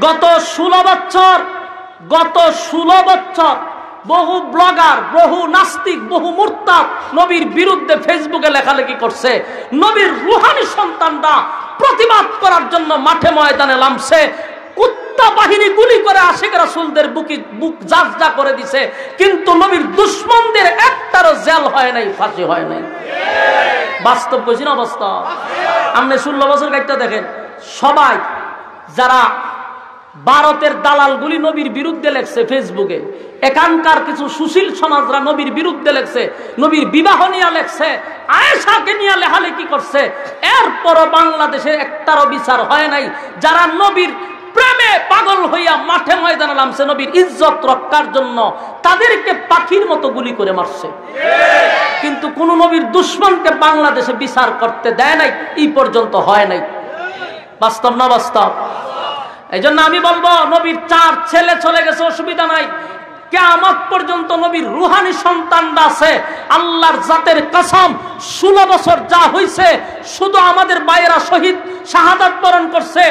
গত 16 বছর বহু ব্লগার, বহু নাস্তিক, বহু মুরতাদ নবীর বিরুদ্ধে ফেসবুকে লেখালেখি করছে। নবীর রুহানি সন্তানরা প্রতিবাদ করার জন্য মাঠে ময়দানে নামছে। কুত্তা বাহিনী গুলি করে আশিক রাসূলদের বুক জাজজা করে দিছে, কিন্তু নবীর দুশমনদের একটারও জেল হয় নাই, ফাঁসি হয় নাই। বাস্তব কইছি না বাস্তব? আপনি 16 বছর কাটটা দেখেন, সবাই যারা ভারতের দালালগুলি নবীর বিরুদ্ধে লেখছে ফেসবুকে, এখানকার কিছু সুশীল সমাজরা নবীর বিরুদ্ধে লেখছে, নবীর বিবাহ নিয়ে লেখছে, আয়েশাকে নিয়ে লেখালেখি করছে। এরপরও বাংলাদেশে একটারও বিচার হয় নাই। যারা নবীর প্রেমে পাগল হইয়া মাঠে ময়দানে নামছে নবীর ইজ্জত রক্ষার জন্য, তাদেরকে পাখির মতো গুলি করে মারছে, কিন্তু কোন নবীর দুশমনকে বাংলাদেশে বিচার করতে দেয় নাই, এই পর্যন্ত হয় নাই। বাস্তব না বাস্তব? এই জন্য আমি বলবো, নবীর 4 ছেলে চলে গেছে, অসুবিধা নাই, কিয়ামত পর্যন্ত নবীর রুহানি সন্তানরা আছে। আল্লাহর জাতের কসম, 16 বছর যা হইছে, শুধু আমাদের ভাইয়েরা শহীদ শাহাদাত বরণ করছে।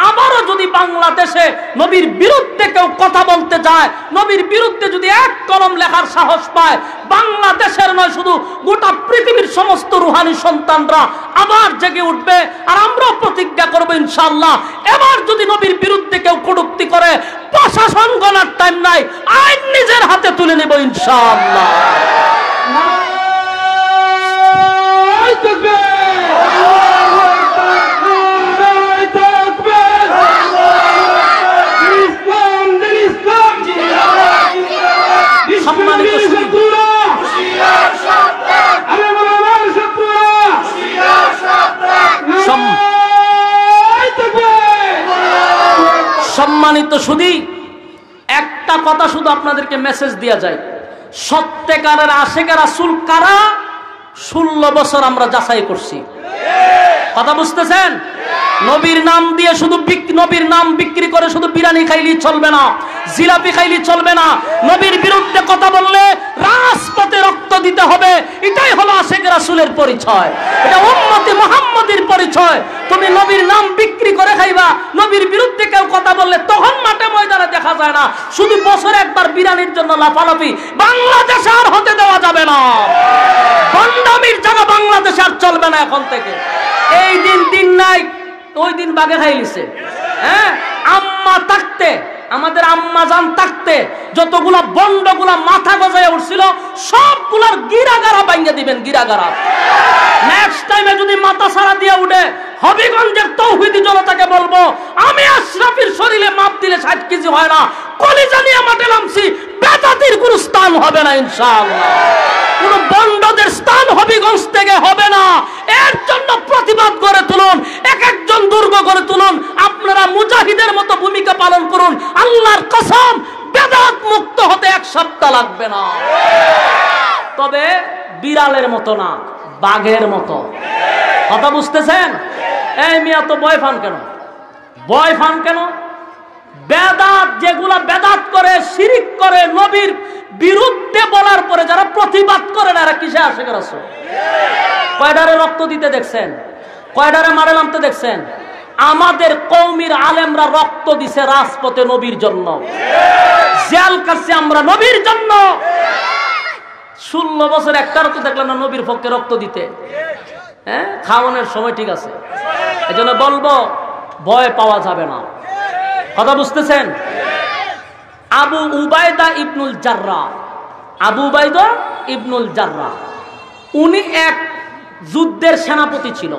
আবারও যদি বাংলাদেশে নবীর বিরুদ্ধে কেউ কথা বলতে যায়, নবীর বিরুদ্ধে যদি এক কলম লেখার সাহস পায়, বাংলাদেশের নয় শুধু গোটা পৃথিবীর সমস্ত রুহানি সন্তানরা আবার জেগে উঠবে। আর আমরাও প্রতিজ্ঞা করবো ইনশাআল্লাহ, এবার যদি নবীর বিরুদ্ধে কেউ কটূক্তি করে, প্রশাসন গণার টাইম নাই, আইন নিজের হাতে তুলে নেব ইনশাআল্লাহ। সম্মানিত শুধু একটা কথা শুধু আপনাদেরকে মেসেজ দেয়া যায়, সত্যিকারের আশিকে রাসূল কারা 16 বছর আমরা যাচাই করছি। কথা বুঝতেছেন? নবীর নাম দিয়ে শুধু নবীর নাম বিক্রি করে শুধু বিরিয়ানি খাইলেই চলবে না, জিলাপি খাইলেই চলবে না। নবীর বিরুদ্ধে কথা বললে রাজপথে রক্ত দিতে হবে। এটাই হলো আশিক রাসূলের পরিচয়, এটা উম্মতে মুহাম্মাদের পরিচয়। তুমি নবীর নাম বিক্রি করে খাইবা, নবীর বিরুদ্ধে কেউ কথা বললে তখন মাঠে ময়দানে দেখা যায় না, শুধু বছরে একবার বিরিয়ানির জন্য লাফালাফি বাংলাদেশে আর হতে দেওয়া যাবে না। বন্ডামির জায়গা বাংলাদেশে আর চলবে না এখন থেকে। এই দিন নাই, ওই দিন বাগে খাইলিছে। হ্যাঁ, আম্মা থাকতে, আমাদের আম্মা জান থাকতে যতগুলা বন্ডগুলা মাথা গজায় উঠছিল, সবগুলার গিরাগারা ভাঙিয়ে দিবেন, গিরাগারা। নেক্সট টাইমে যদি মাথা ছাড়া দিয়ে উঠে, হবিগঞ্জের তৌহিদি জনতাকে বলবো, আমি আশরাফির শরীরে মাপ দিলে 60 কেজি হয় না, কলিজা নিয়ে মাঠে নামছি, বেদাতির কোনো স্থান হবে না ইনশাআল্লাহ। কোন বন্ডদের স্থান হবিগঞ্জ থেকে হবে না। এর জন্য প্রতিবাদ করে তুলুন, এক একজন দুর্গ করে তুলুন, আপনারা মুজাহিদের মতো ভূমিকা পালন করুন। আল্লাহর কসম, বেদাত মুক্ত হতে 1 সপ্তাহ লাগবে না। তবে বিড়ালের মতো না, বাঘের মতো। কথা বুঝতেছেন? এই মিয়া তো ভয় পান কেন? ভয় পান কেন? বেদাত যেগুলা বেদাত করে, শিরিক করে, নবীর বিরুদ্ধে বলার পরে যারা প্রতিবাদ করে না, এরা কিসে আশিক রাসূল? কয়ডারে রক্ত দিতে দেখছেন? কয়ডারে মারে নামতে দেখছেন? আমাদের কওমির আলেমরা রক্ত দিছে রাজপথে নবীর জন্য, জেল কাটছে আমরা নবীর জন্য। 16 বছর একটারও তো দেখলাম না নবীর পক্ষে রক্ত দিতে। হ্যাঁ, খাওয়ানোর সময় ঠিক আছে। এই জন্য বলবো, ভয় পাওয়া যাবে না। কথা বুঝতেছেন? আবু উবাইদা ইবনুল জাররাহ, আবু উবাইদা ইবনুল জাররাহ, উনি এক যুদ্ধের সেনাপতি ছিল।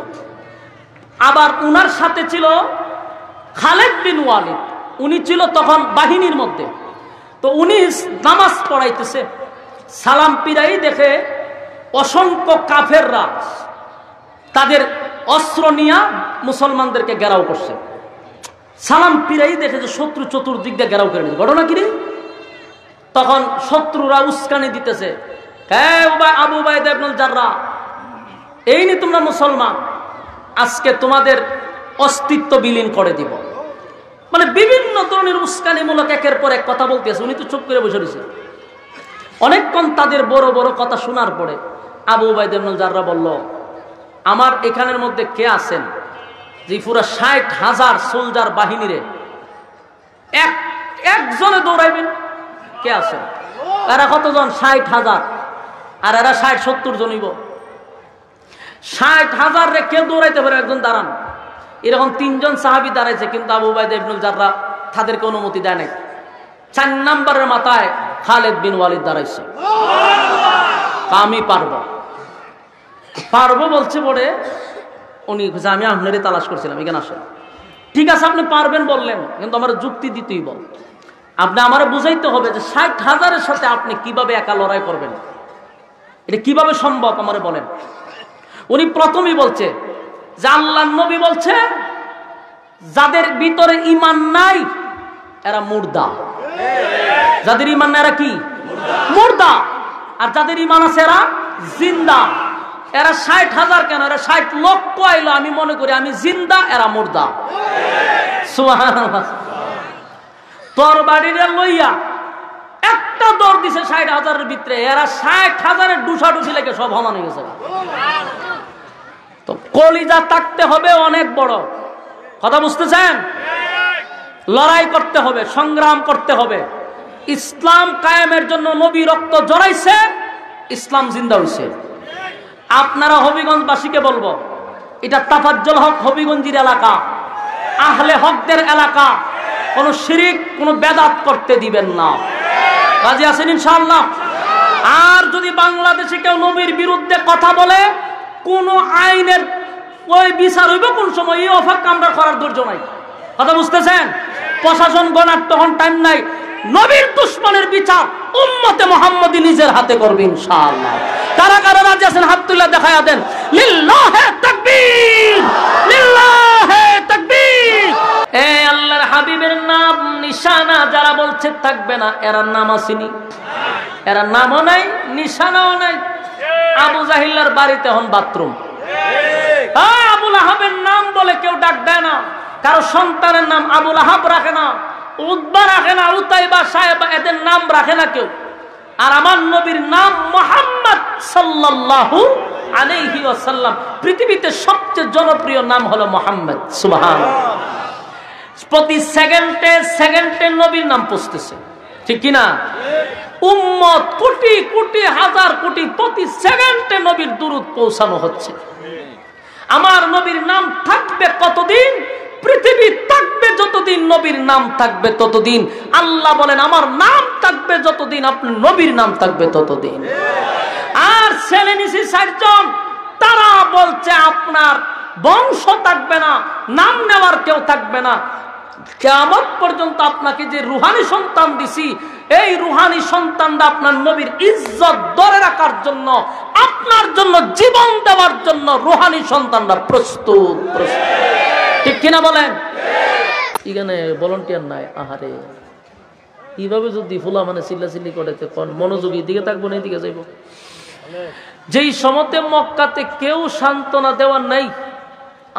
আবার উনার সাথে ছিল খালিদ বিন ওয়ালিদ, উনি ছিল তখন বাহিনীর মধ্যে। তো উনি নামাজ পড়াইতেছে, সালাম পিরাই দেখে অসংখ্য কাফেররা তাদের অস্ত্র নিয়ে মুসলমানদেরকে ঘেরাও করছে। সালাম পিরাই দেখে যে শত্রু চতুর্দিক দিয়ে ঘেরাও করে নিয়েছে। ঘটনা কি? তখন শত্রুরা উস্কানি দিতেছে, হ্যাঁ আবু উবাইদা ইবনুল জাররাহ, এই নি তোমরা মুসলমান, আজকে তোমাদের অস্তিত্ব বিলীন করে দিব। মানে বিভিন্ন ধরনের উস্কানিমূলক একের পর এক কথা বলতেছে। উনি তো চুপ করে বসে রয়েছে। অনেকক্ষণ তাদের বড় বড় কথা শোনার পরে আবু উবাইদা ইবনুল জাররাহ বলল, আমার এখানের মধ্যে কে আছেন যে পুরা 60,000 সোলজার বাহিনীরে একজনে দৌড়াইবেন কে আছে? এরা কতজন? 60,000। আর এরা 60-70 জনিব। 60,000 রে কে দৌড়াইতে পারে? একজন দাঁড়ান। এরকম 3 জন সাহাবী দাঁড়াইছে, কিন্তু আবু উবাইদা ইবনুল জাররাহ তাদেরকে অনুমতি দেয় নাই। 4 নম্বরের মাথায় খালিদ বিন ওয়ালিদ দাঁড়াইছে। আমি পারবো পারবো বলছে। পরে উনি আমি আপনারই তালাশ করছিলাম, এখানে আসেন। ঠিক আছে, আপনি পারবেন বললেন, কিন্তু আমার যুক্তি দিতেই বল। আপনি আমার বুঝাইতে হবে যে 60,000-এর সাথে আপনি কিভাবে একা লড়াই করবেন, এটা কিভাবে সম্ভব আমারে বলেন। উনি প্রথমেই বলছে যে আল্লাহর নবী বলছে যাদের ভিতরে ঈমান নাই এরা মুর্দা। যাদের ঈমান নাই এরা কি? মুর্দা। আর যাদের ঈমান আছে এরা জিন্দা। এরা 60,000 কেন? এরা 60 লক্ষ আইলো, আমি মনে করি আমি জিন্দা, এরা মুর্দা। সুবহানাল্লাহ। তরবারিরে লইয়া একটা দৌড় দিছে 60,000-এর ভিতরে, এরা 60,000-এর ডুসাডুসি লেগে সব সমান হয়ে গেছে। তো কলিজা থাকতে হবে অনেক বড়, কথা বুঝতেছেন? লড়াই করতে হবে, সংগ্রাম করতে হবে। ইসলাম কায়েমের জন্য নবী রক্ত জড়াইছে, ইসলাম জিন্দা হইছে। আপনারা হবিগঞ্জবাসীকে বলবো, এটা তাফাজ্জল হক হবিগঞ্জের এলাকা, আহলে হকদের এলাকা। কোন শিরিক, কোন বেদাত করতে দিবেন না। রাজি আছেন ইনশাআল্লাহ? আর যদি বাংলাদেশে কেউ নবীর বিরুদ্ধে কথা বলে, কোন আইনের ওই বিচার হইব কোন সময়, এই অফাক আমরা করার ধৈর্য নাই। কথা বুঝতেছেন? প্রশাসন গণার তখন টাইম নাই। নবীর দুশমনের বিচার উম্মতে মুহাম্মদী নিজের হাতে করবে ইনশাআল্লাহ। কারা কারা রাজি আছেন হাত তুলে দেখায়া দেন। লিল্লাহে তাকবীর, লিল্লাহে তাকবীর। এই আল্লাহর হাবিবের নাম নিশানা যারা বলছে থাকবে না, এরা নাম আসেনি, এরা নামও নাই, নিশানাও নাই। আবু জাহিলের বাড়িতে এখন বাথরুম। আবু লাহাবের নাম বলে কেউ ডাক দেয় না, কারো সন্তানের নাম আবু লাহাব রাখে না, উতবা রাখে না, উতাইবা, সাহেবা, এদের নাম রাখে না কেউ। আর আমার নবীর নাম মুহাম্মদ সাল্লাল্লাহু আলাইহি ওয়াসাল্লাম। পৃথিবীতে সবচেয়ে জনপ্রিয় নাম হলো মুহাম্মদ। সুবহানাল্লাহ। প্রতি সেকেন্ডে সেকেন্ডে নবীর নাম পৌঁছতেছে, ঠিক কিনা? উম্মত কোটি কোটি হাজার কোটি প্রতি সেকেন্ডে নবীর দুরূদ পৌঁছানো হচ্ছে। আমার নবীর নাম থাকবে কতদিন? পৃথিবী থাকবে যতদিন নবীর নাম থাকবে ততদিন। আল্লাহ বলেন আমার নাম থাকবে যতদিন, আপনার নবীর নাম থাকবে ততদিন। আর ছেলে নিছি 60 জন, তারা বলছে আপনার বংশ থাকবে না, নাম নেওয়ার কেউ থাকবে না। কিয়ামত পর্যন্ত আপনাকে যে রুহানি সন্তান দিছি, এই রুহানি সন্তানরা আপনার নবীর ইজ্জত ধরে রাখার জন্য, আপনার জন্য জীবন দেওয়ার জন্য রুহানি সন্তানরা প্রস্তুত। ঠিক কিনা বলেন? এখানে ভলান্টিয়ার নাই। আহারে, এইভাবে যদি ফুলা মানে চিল্লাচিল্লি করে মনোযোগী দিকে থাকবো না, এদিকে যাইব। যেই সমতে মক্কাতে কেউ সান্ত্বনা দেওয়ার নাই,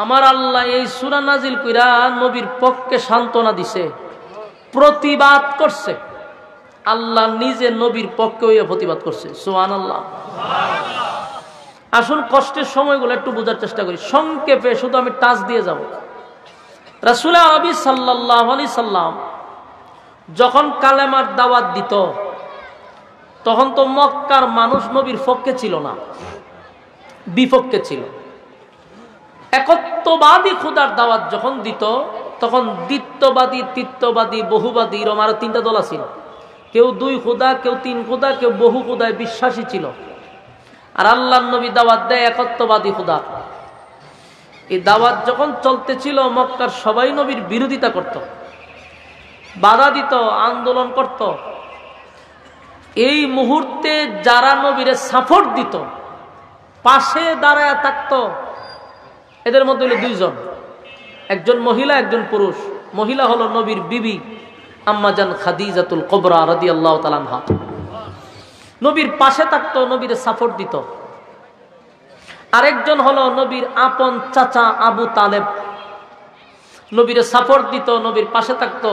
আমার আল্লাহ এই সূরা নাজিল কইরা নবীর পক্ষে সান্ত্বনা দিছে, প্রতিবাদ করছে। আল্লাহ নিজে নবীর পক্ষে হইয়া প্রতিবাদ করছে। সুবহানাল্লাহ। আসুন কষ্টের সময়গুলো একটু বোঝার চেষ্টা করি, সংক্ষেপে শুধু আমি টাচ দিয়ে যাব। রাসূল আরবি সাল্লাল্লাহু আলাইহি সাল্লাম যখন কালেমার দাওয়াত দিত, তখন তো মক্কার মানুষ নবীর পক্ষে ছিল না, বিপক্ষে ছিল। একত্ববাদী খোদার দাওয়াত যখন দিত, তখন দ্বিত্ববাদী, তৃতীয়বাদী, বহুবাদী, এরকম আরো 3টা দল ছিল। কেউ 2 খোদা, কেউ 3 খোদা, কেউ বহু খোদায় বিশ্বাসী ছিল। আর আল্লাহর নবী দাওয়াত দেয় একত্ববাদী খোদা। এই দাওয়াত যখন চলতেছিল, মক্কার সবাই নবীর বিরোধিতা করত, বাধা দিত, আন্দোলন করত। এই মুহূর্তে যারা নবীরে সাপোর্ট দিত, পাশে দাঁড়ায় থাকতো, এদের মধ্যে হলো 2 জন, একজন মহিলা, একজন পুরুষ। মহিলা হলো নবীর বিবি আম্মা জান খাদিজাতুল কুবরা রাদিয়াল্লাহু তাআলা আনহা। নবীর পাশে থাকতো, নবীরে সাপোর্ট দিত। আরেকজন হলো নবীর আপন চাচা আবু তালেব, নবীরে সাপোর্ট দিত, নবীর পাশে থাকতো।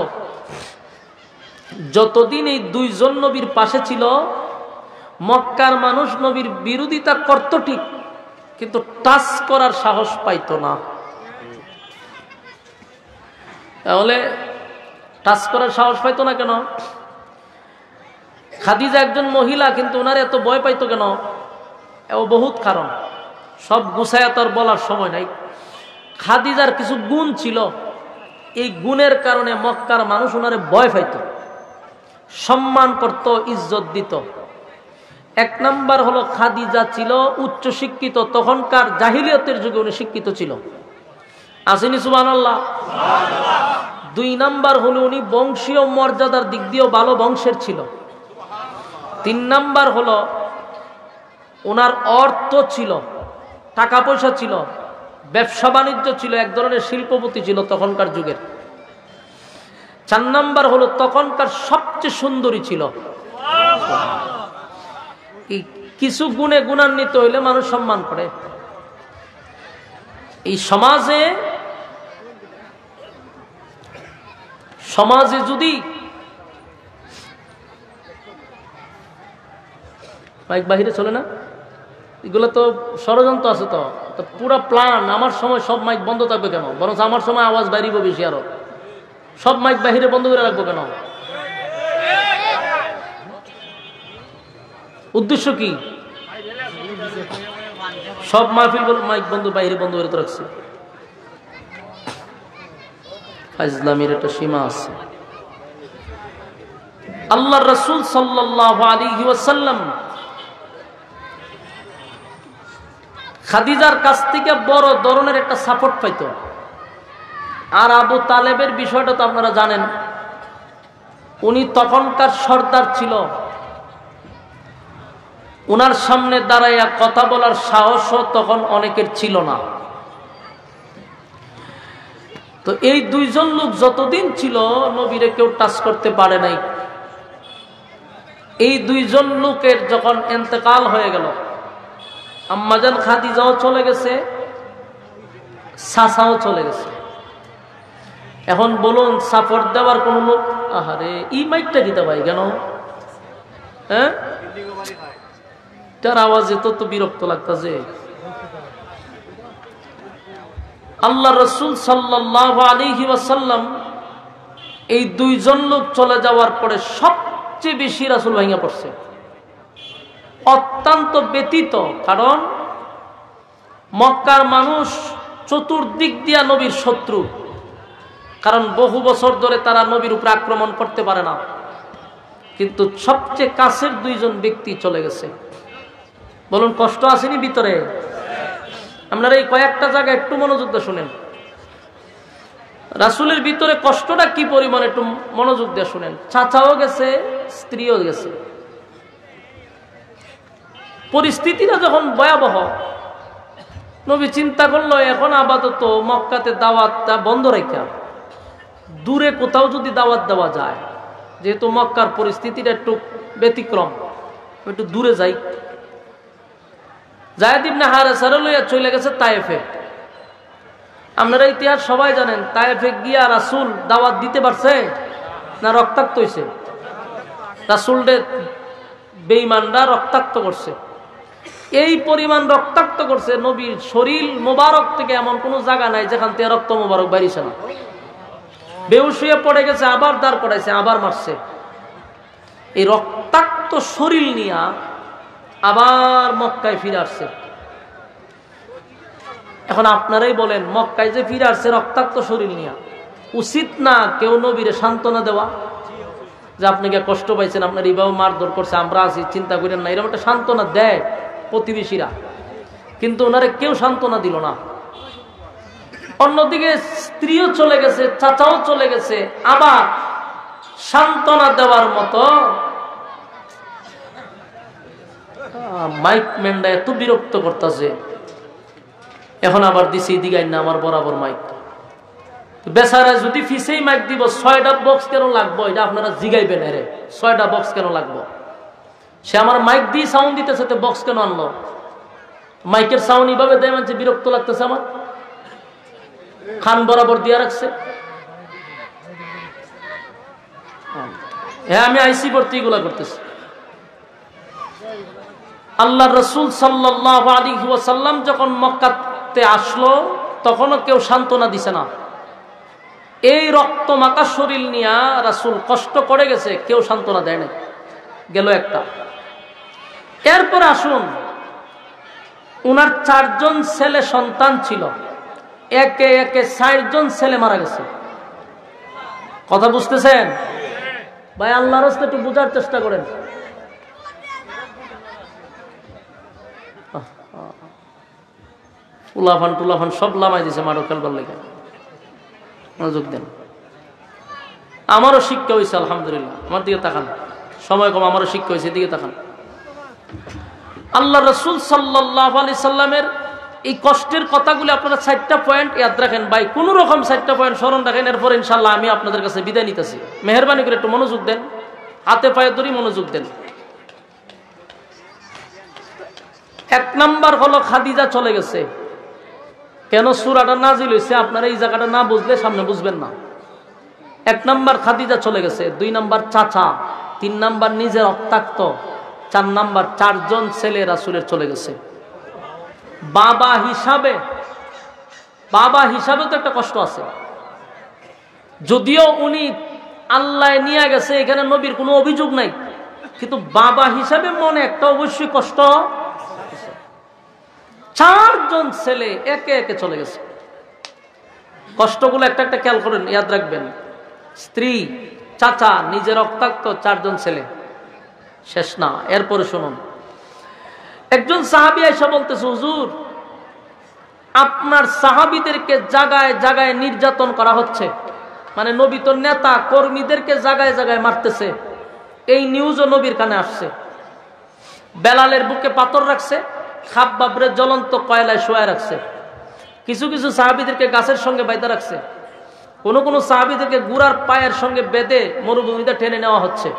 যতদিন এই 2 জন নবীর পাশে ছিল, মক্কার মানুষ নবীর বিরোধিতা করত ঠিক, কিন্তু টাচ করার সাহস পাইত না। তাহলে টাচ করার সাহস পাইতো না কেন? খাদিজা একজন মহিলা, কিন্তু ওনার এত ভয় পাইতো কেন? ও বহুত কারণ, সব গুছায়া তার বলার সময় নাই। খাদিজার কিছু গুণ ছিল, এই গুণের কারণে মক্কার মানুষ ওনারে ভয় পাইত, সম্মান করত, ইজ্জত দিত। এক নাম্বার হলো খাদিজা ছিল উচ্চ শিক্ষিত, তখনকার জাহিলিয়তের যুগে উনি শিক্ষিত ছিল। আসেনি সুবহানাল্লাহ? দুই নাম্বার হলো উনি বংশীয় মর্যাদার দিক দিয়েও ভালো বংশের ছিল। তিন নাম্বার হলো ওনার অর্থ ছিল, টাকা পয়সা ছিল, ব্যবসা বাণিজ্য ছিল, এক ধরনের শিল্পপতি ছিল তখনকার যুগের। চার নাম্বার হলো তখনকার সবচেয়ে সুন্দরী ছিল। কিছু গুণে গুণান্বিত হইলে মানুষ সম্মান করে। এই সমাজে যদি মাইক বাহিরে চলে না, এগুলো তো ষড়যন্ত্র আছে, তো পুরো প্ল্যান। আমার সময় সব মাইক বন্ধ থাকবে কেন? বরং আমার সময় আওয়াজ বাইরিব বেশি, আরো সব মাইক বাহিরে বন্ধ করে রাখবো কেন? উদ্দেশ্য কি? সব মাহফিল মাইক বন্ধ, বাইরে বন্ধ করে তো রাখছি। ইসলামের একটা সীমা আছে। আল্লাহর রাসূল সাল্লাল্লাহু আলাইহি ওয়াসাল্লাম খাদিজার কাছ থেকে বড় ধরনের একটা সাপোর্ট পাইতো। আর আবু তালেবের বিষয়টা তো আপনারা জানেন, উনি তখনকার সর্দার ছিল, উনার সামনে দাঁড়াইয়া কথা বলার সাহসও তখন অনেকের ছিল না। তো এই দুইজন লোক যতদিন ছিল নবীরে কেউ টাচ করতে পারে নাই। এই দুইজন লোকের যখন ইন্তেকাল হয়ে গেল, আম্মাজান খাদিজাও চলে গেছে, সাসাও চলে গেছে। এখন বলুন, সাপোর্ট দেওয়ার কোন লোক? আহারে, এই মাইকটা দিতে ভাই কেন? হ্যাঁ, তার আওয়াজে তো বিরক্ত লাগতেছে। আল্লাহ রাসূল সাল্লাল্লাহু আলাইহি ওয়াসাল্লাম এই দুইজন লোক চলে যাওয়ার পরে সবচেয়ে বেশি রাসূল ভাঙা পড়ছে, অত্যন্ত ব্যতীত। কারণ মক্কার মানুষ চতুর্দিক দিয়া নবীর শত্রু, কারণ বহু বছর ধরে তারা নবীর উপরে আক্রমণ করতে পারে না। কিন্তু সবচেয়ে কাছের দুইজন ব্যক্তি চলে গেছে। বলুন, কষ্ট আসেনি ভিতরে? আপনারা এই কয়েকটা জায়গা একটু মনোযোগ দিয়ে শুনেন। রাসূলের ভিতরে কষ্টটা কি পরিমাণ একটু মনোযোগ দিয়ে শুনেন। চাচাও গেছে, স্ত্রীও গেছে। পরিস্থিতিটা যখন ভয়াবহ, নবী চিন্তা করলো এখন আপাতত মক্কাতে দাওয়াতটা বন্ধ রেখে দূরে কোথাও যদি দাওয়াত দেওয়া যায়, যেহেতু মক্কার পরিস্থিতিটা একটু ব্যতিক্রম, একটু দূরে যাই। যায়েদ ইবনে হারেসা লইয়া চলে গেছে তায়েফে। আপনারা ইতিহাস সবাই জানেন, তায়েফে গিয়া রাসূল দাওয়াত দিতে পারছে না? রক্তাক্ত হয়েছে। রাসূলরে বেঈমানরা রক্তাক্ত করছে। এই পরিমাণ রক্তাক্ত করছে, নবীর শরীর মোবারক থেকে এমন কোন জায়গা নাই যেখান থেকে রক্ত মোবারক বাইরেছে না। বেহুশ হয়ে পড়ে গেছে, আবার দাঁড় করাইছে, আবার মারছে। এই রক্তাক্ত শরীর নিয়া আবার মক্কায় ফিরে আসছে। এখন আপনারাই বলেন, মক্কায় যে ফিরে আসছে রক্তাক্ত শরীর নিয়া, উচিত না কেউ নবীরে সান্ত্বনা দেওয়া? যে আপনাকে কষ্ট পাইছেন, আপনার এইভাবে মারধর করছে, আমরা আছি, চিন্তা করেন না, এরকম একটা সান্ত্বনা দেয় প্রতিবেশীরা। কিন্তু ওনারে কেউ সান্ত্বনা দিল না। অন্যদিকে স্ত্রীও চলে গেছে, চাচাও চলে গেছে, আবার সান্ত্বনা দেওয়ার মতো মাইক ম্যানটা এত বিরক্ত করতেছে। এখন আবার দিছে দিকে না আমার বরাবর মাইক। বেচারা যদি ফিসেই মাইক দিব, 6টা বক্স কেন লাগবো? এটা আপনারা জিগাইবেন, রে 6টা বক্স কেন লাগবো? সে আমার মাইক দিয়ে সাউন্ড দিতেছে, তো বক্স কেন আনলো? মাইকের সাউন্ড এইভাবে দেয়, মানছে বিরক্ত লাগতেছে আমার, খান বরাবর দিয়া রাখছে। হ্যাঁ, আমি আইসি ভর্তি এগুলা করতেছি। আল্লাহ রাসূল সাল্লাল্লাহু আলাইহি ওয়াসাল্লাম যখন মক্কাতে আসলো, তখনও কেউ সান্ত্বনা দিছে না। এই রক্ত মাখা শরীর নিয়ে রাসূল কষ্ট করে গেছে, কেউ সান্ত্বনা দেয় না। গেল একটা। এরপর আসুন, উনার 4 জন ছেলে সন্তান ছিল, একে একে 4 জন ছেলে মারা গেছে। কথা বুঝতেছেন ভাই? আল্লাহর রাস্তায় একটু বোঝার চেষ্টা করেন। উলাফান টুলাফান সব লামাই দিছে মারো খেলবার লেগে। মনোযোগ দেন। আমারও শিক্ষা হয়েছে আলহামদুলিল্লাহ। আমার দিকে তাকান, সময় কম, আমারও শিক্ষা হয়েছে, দিকে তাকান। আল্লাহ রসুল সাল্লাল্লাহু আলাইহি সাল্লামের এই কষ্টের কথাগুলি আপনারা 4টা পয়েন্ট ইয়াদ রাখেন ভাই, কোন রকম 4টা পয়েন্ট স্মরণ রাখেন। এরপর ইনশাল্লাহ আমি আপনাদের কাছে বিদায় নিতেছি। মেহরবানি করে একটু মনোযোগ দেন, হাতে পায়ে ধরি মনোযোগ দেন। 1 নাম্বার হলো খাদিজা চলে গেছে। কেন সূরাটা নাজিল হয়েছে আপনারা এই জায়গাটা না বুঝলে সামনে বুঝবেন না। 1 নাম্বার খাদিজা চলে গেছে, 2 নাম্বার চাচা, 3 নাম্বার নিজের রক্তাক্ত, 4 নাম্বার 4 জন ছেলে রাসূলের চলে গেছে। বাবা হিসাবে তো একটা কষ্ট আছে, যদিও উনি আল্লাহ নিয়ে গেছে, এখানে নবীর কোনো অভিযোগ নাই, কিন্তু বাবা হিসাবে মনে একটা অবশ্যই কষ্ট। 4 জন ছেলে একে একে চলে গেছে। কষ্টগুলো একটা একটা খেয়াল করেন, ইয়াদ রাখবেন। স্ত্রী, চাচা, নিজের রক্তাক্ত 4 জন ছেলে। শেষ না, এরপরে শুনুন। একজন সাহাবী এসে বলতেছে, হুজুর আপনার সাহাবীদেরকে জায়গায় জায়গায় নির্যাতন করা হচ্ছে, মানে নবী তো নেতা কর্মীদেরকে জায়গায় জায়গায় মারতেছে। এই নিউজও নবীর কানে আসছে। বেলালের বুকে পাথর রাখছে, খাব্বাবরে জ্বলন্ত কয়লায় শোয়া রাখছে, কিছু কিছু সাহাবীদেরকে গাছের সঙ্গে বাইধা রাখছে, কোন কোন সাহাবীদেরকে গুড়ার পায়ের সঙ্গে বেঁধে মরুভূমিতে টেনে নেওয়া হচ্ছে।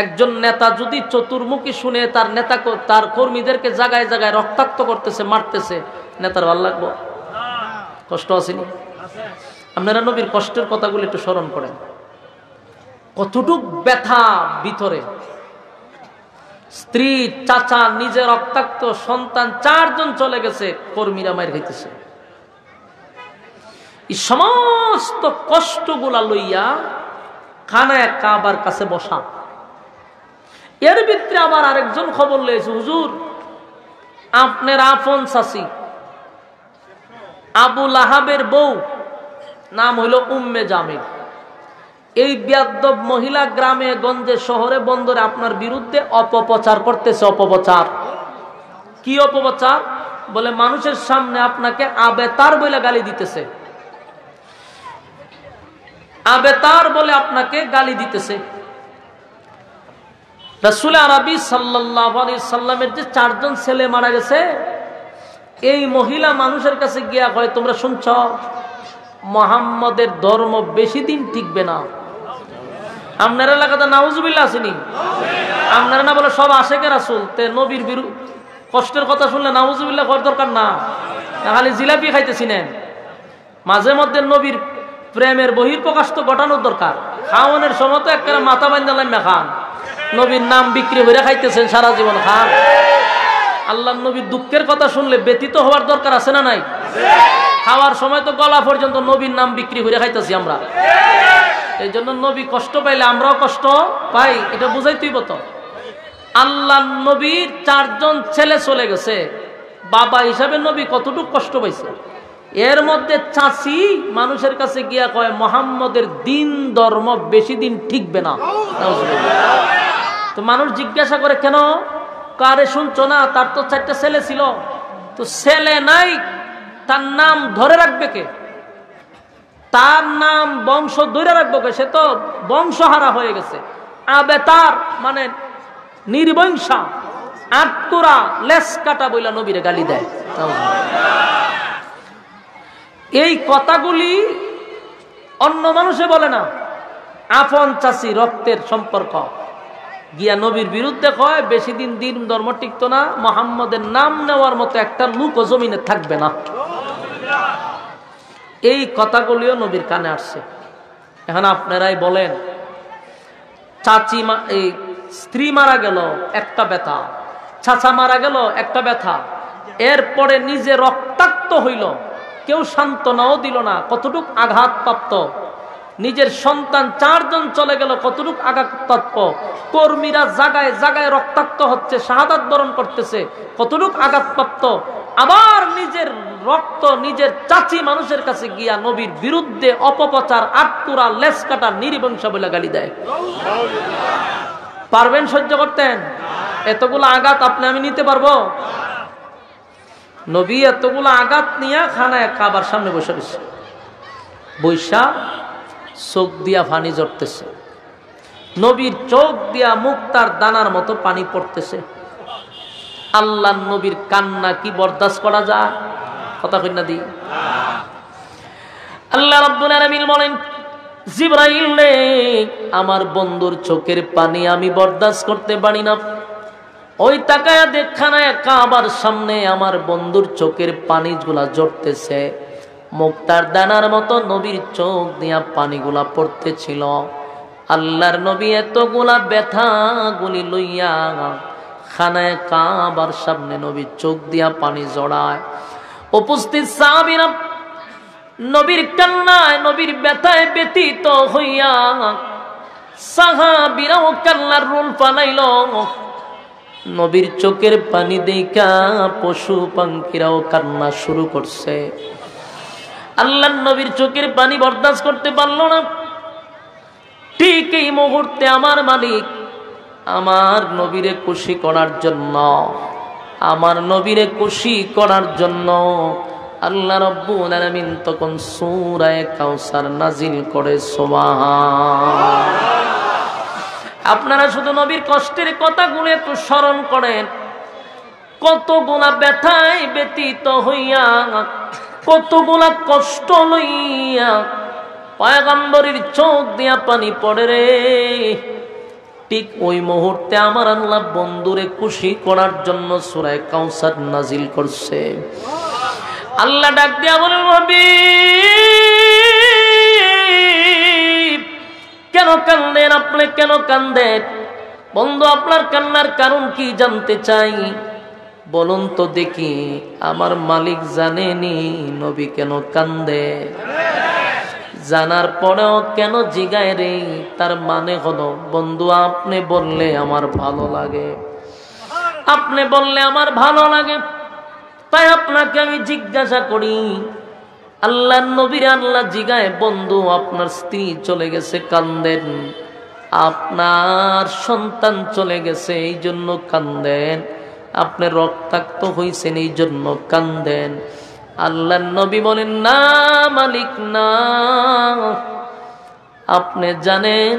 একজন নেতা যদি চতুর্মুখী শুনে তার নেতাকে, তার কর্মীদেরকে জায়গায় জায়গায় রক্তাক্ত করতেছে, মারতেছে, নেতার ভালো লাগবো? কষ্ট আসেনি? আপনারা নবীর কষ্টের কথাগুলো একটু স্মরণ করেন, কতটুক ব্যথা ভিতরে। স্ত্রী, চাচা, নিজের রক্তাক্ত সন্তান 4 জন চলে গেছে, কর্মীরা মার খাইতেছে। এই সমস্ত কষ্টগুলা লইয়া খানায় কাবার কাছে বসা। এর ভিতরে আবার আরেকজন খবর লয়েছে, হুজুর আপনার আপন চাচি আবু লাহাবের বউ, নাম হইল উম্মে জামিল, এই বেয়াদব মহিলা গ্রামে গঞ্জে শহরে বন্দরে আপনার বিরুদ্ধে অপপ্রচার করতেছে। অপপ্রচার কি? অপপ্রচার বলে মানুষের সামনে আপনাকে আবেতার বলে গালি দিতেছে, আবেতার বলে আপনাকে গালি দিতেছে। রাসূল আরবি সাল্লাল্লাহু আলাইহি সাল্লামের যে 4 জন ছেলে মারা গেছে, এই মহিলা মানুষের কাছে গিয়া কয়, তোমরা শুনছ মুহাম্মদের ধর্ম বেশি দিন টিকবে না। আপনার এলাকাতে নাউজুবিল্লাহ আসেনি? আপনারা না বলে সব আশেকে রাসূল, তে নবীর কষ্টের কথা শুনলে নাউজুবিল্লাহ করার দরকার না, খালি জিলাপি খাইতেছিলেন। মাঝে মধ্যে নবীর প্রেমের বহিঃপ্রকাশ তো ঘটানোর দরকার। খাওয়ানোর সময় তো একটা মাথা বান্ধালাম না খান, নবীর নাম বিক্রি করে খাইতেছেন সারা জীবন খান। আল্লাহর নবীর দুঃখের কথা শুনলে ব্যতীত হওয়ার দরকার আছে না নাই? খাওয়ার সময় তো গলা পর্যন্ত নবীর নাম বিক্রি করে খাইতেছি আমরা। এই জন্য নবী কষ্ট পাইলে আমরাও কষ্ট পাই, এটা বুঝাইতেই তো। আল্লাহ নবীর 4 জন ছেলে চলে গেছে, বাবা হিসাবে নবী কতটুকু কষ্ট পাইছে। এর মধ্যে চাচি মানুষের কাছে গিয়া কয়, মুহাম্মদের দিন ধর্ম বেশি দিন ঠিকবে না। তো মানুষ জিজ্ঞাসা করে, কেন? কারে শুনছো না, তার তো 4টা ছেলে ছিল, তো ছেলে নাই, তার নাম ধরে রাখবে কে? তার নাম বংশ ধরে রাখবো কে? সে তো বংশহারা হয়ে গেছে। আবেতার মানে নির্বংশা, আটকুরা, লেস কাটা বইলা নবীরে গালি দেয়। এই কথাগুলি অন্য মানুষে বলে না, আপন চাচি রক্তের সম্পর্ক গিয়া নবীর বিরুদ্ধে কয়, বেশি দিন দিন ধর্ম টিকতো না, মুহাম্মদের নাম নেওয়ার মতো একটা লোক জমিনে থাকবে না। এই কথাগুলিও নবীর কানে আসছে। এখন আপনারাই বলেন, চাচি এই স্ত্রী মারা গেল একটা ব্যথা, চাচা মারা গেল একটা ব্যথা, এরপরে নিজে রক্তাক্ত হইল, কেউ সান্ত্বনাও দিল না, কতটুক আঘাতপ্রাপ্ত। নিজের সন্তান 4 জন চলে গেল, কতটুক আঘাতপ্রাপ্ত। কর্মীরা জায়গায় জায়গায় রক্তাক্ত হচ্ছে, শাহাদাত বরণ করতেছে, কতটুক আঘাতপ্রাপ্ত। আবার নিজের রক্ত নিজের চাচি মানুষের কাছে গিয়া নবীর বিরুদ্ধে অপপ্রচার, আটপুরা, লেস কাটা, নির্বংশা বলে গালি দেয়। পারবেন সহ্য করতেন? এতগুলো আঘাত আপনি আমি নিতে পারবো? নবী এতগুলো আঘাত নিয়ে খানায় কাবার সামনে বসে রয়েছে, বৈশা চোখ দিয়া পানি ঝরতেছে, নবীর চোখ দিয়া মুক্তার দানার মতো পানি পড়তেছে। আল্লাহ নবীর কান্না কি বরদাস্ত করা যায়? কথা কই না দি? আল্লাহ রাব্বুল আলামিন বলেন, জিবরাইল রে, আমার বন্ধুর চোখের পানি আমি বরদাস্ত করতে পারি না। ওই তাকায়া দেখানায় কাবার সামনে আমার বন্ধুর চোখের পানিগুলা ঝরতেছে, মুক্তার দানার মতো নবীর চোখ দিয়া পানিগুলা পড়তেছিল। আল্লাহর নবী এতগুলা ব্যথা গুলি লইয়া খানায় কাবার সামনে নবীর চোখ দিয়া পানি জড়ায়। উপস্থিত সাহাবীরা নবীর কান্নায়, নবীর ব্যথায় ব্যথিত হইয়া সাহাবীরাও কান্নার রোল পালাইল। নবীর চোখের পানি দেখা পশু পাখিরাও কান্না শুরু করছে। আল্লাহ নবীর চোখের পানি বরদাস্ত করতে পারল না। ঠিক এই মুহূর্তে আমার মালিক আমার নবীরে খুশি করার জন্য, আমার নবীরে খুশি করার জন্য আল্লাহ রাব্বুল আলামিন তখন সূরা কাউসার নাজিল করে। সুবহান। আপনারা শুধু নবীর কষ্টের কথাগুলো একটু স্মরণ করেন। কতগুলা ব্যথায় ব্যতীত হইয়া, কতগুলা কষ্ট লইয়া পয়গম্বরের চোখ দিয়া পানি পড়ে রে। ঠিক ওই মুহূর্তে আমার আল্লাহ বন্ধুরে খুশি করার জন্য সূরা কাউসার নাজিল করছে। আল্লাহ ডাক দিয়া বলেন, কেন কান্দেন আপনি? কেন কান্দেন বন্ধু? আপনার কান্নার কারণ কি জানতে চাই, বলুন তো দেখি। আমার মালিক জানেনি নবী কেন কান্দে। জানার পরেও কেন জিগায় রে? তার মানে হলো, বন্ধু আপনি বললে আমার ভালো লাগে, আপনি বললে আমার ভালো লাগে, তাই আপনাকে আমি জিজ্ঞাসা করি। আল্লাহ নবীর আল্লাহ জিগায়, বন্ধু আপনার স্ত্রী চলে গেছে কান্দেন, আপনার সন্তান চলে গেছে এই জন্য কান্দেন, আপনি রক্তাক্ত হইছেন এই জন্য কান্দেন। আল্লাহ নবী বলেন, না মালিক না, আপনি জানেন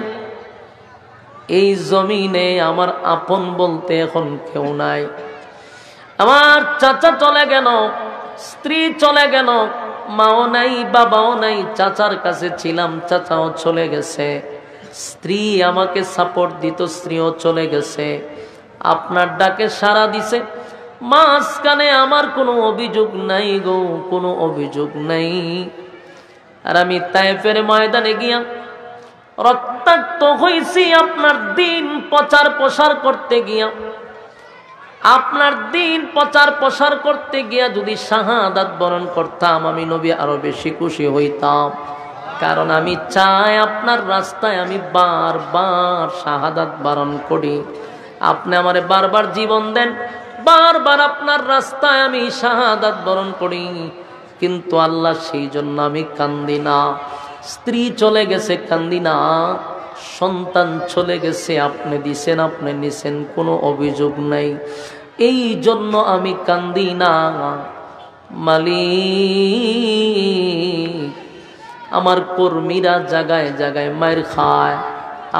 এই জমিনে আমার আপন বলতে এখন কেউ নাই। আমার চাচা চলে গেল, স্ত্রী চলে গেল, মাও নাই বাবাও নাই। চাচার কাছে ছিলাম, চাচাও চলে গেছে। স্ত্রী আমাকে সাপোর্ট দিত, স্ত্রীও চলে গেছে। আপনার ডাকে সাড়া দিছে, মাঝখানে আমার কোনো অভিযোগ নাই গো, কোনো অভিযোগ নাই। আর আমি তায়েফের ময়দানে গিয়া রক্তাক্ত হয়েছি আপনার দিন প্রচার প্রসার করতে গিয়া। আপনার দিন প্রচার প্রসার করতে গিয়া যদি শাহাদাত বরণ করতাম, আমি নবী আরো বেশি খুশি হইতাম। কারণ আমি চাই আপনার রাস্তায় আমি বারবার শাহাদাত বরণ করি। আপনি আমারে বারবার জীবন দেন, বারবার আপনার রাস্তায় আমি শাহাদাত বরণ করি। কিন্তু আল্লাহ সেই জন্য আমি কান্দি না। স্ত্রী চলে গেছে কান্দি না, সন্তান চলে গেছে আপনি দিছেন, আপনি নিছেন, কোনো অভিযোগ নাই, এই জন্য আমি কান্দি না। মালিক আমার কর্মীরা জায়গায় জায়গায় মার খায়,